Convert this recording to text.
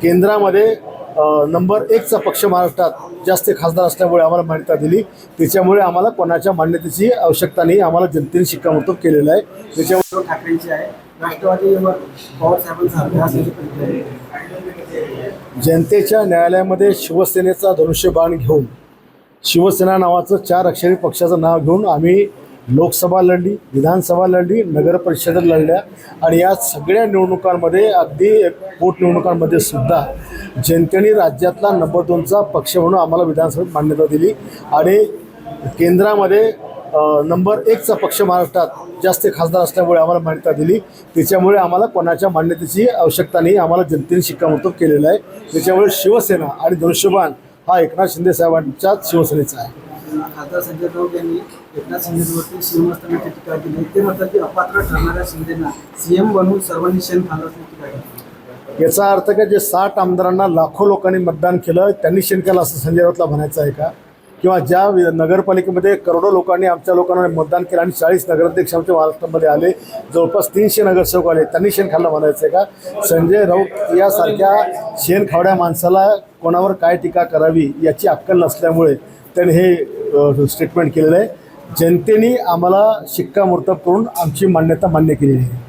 केंद्रामध्ये नंबर 1चा पक्ष महाराष्ट्रात जास्त खासदार असल्यामुळे आम्हाला मान्यता दिली. त्याच्यामुळे आम्हाला कोणाच्या मान्यतेची आवश्यकता नाही. आम्हाला जनतेने शिक्कामोर्तब केलेलं आहे. त्याच्यामुळे ठाकरेंची आहे राष्ट्रवादीवर पवार साहेबांचा जनतेच्या न्यायालयामध्ये शिवसेनेचा धनुष्यबाण घेऊन शिवसेना नावाचं 4 अक्षरी पक्षाचं नाव घेऊन आम्ही लोकसभा लढली, विधानसभा लढली, नगर परिषद लढल्या आणि या सगळ्या निवडणुकांमध्ये अगदी पोटनिवडणुकांमध्ये सुद्धा जनतेने राज्यातला नंबर 2चा पक्ष म्हणून आम्हाला विधानसभेत मान्यता दिली आणि केंद्रामध्ये नंबर 1चा पक्ष महाराष्ट्रात जास्त खासदार असल्यामुळे आम्हाला मान्यता दिली. त्याच्यामुळे आम्हाला कोणाच्या मान्यतेची आवश्यकता नाही. आम्हाला जनतेने शिक्कामोर्तब केलेलं आहे. त्याच्यामुळे शिवसेना आणि धनुष्यबाण हा एकनाथ शिंदे साहेबांच्याच शिवसेनेचा आहे. खासदार संजय राऊत यांनी एकनाथ शिंदेवरती शिवमस्तानाची टीका केली. ते म्हणतात की अपात्र ठरणाऱ्या शिंदेना सीएम बनवून सर्वांनी शेण खाल्लं असं टीका केली. याचा अर्थ काय, जे 60 आमदारांना लाखो लोकांनी मतदान केलं त्यांनी शेण केलं असं संजय राऊतला म्हणायचं आहे का? किंवा ज्या नगरपालिकेमध्ये करोडो लोकांनी आमच्या लोकांना मतदान केलं आणि 40 नगराध्यक्ष आमच्या महाराष्ट्रामध्ये आले, जवळपास 300 नगरसेवक आले, त्यांनी शेण खाल्लं म्हणायचं आहे का? संजय राऊत यासारख्या शेण खावड्या माणसाला कोणावर काय टीका करावी याची अक्कल नसल्यामुळे त्यांनी हे स्टेटमेंट केलेलं आहे. जनतेने आम्हाला शिक्कामोर्तब करून आमची मान्यता मान्य केलेली आहे.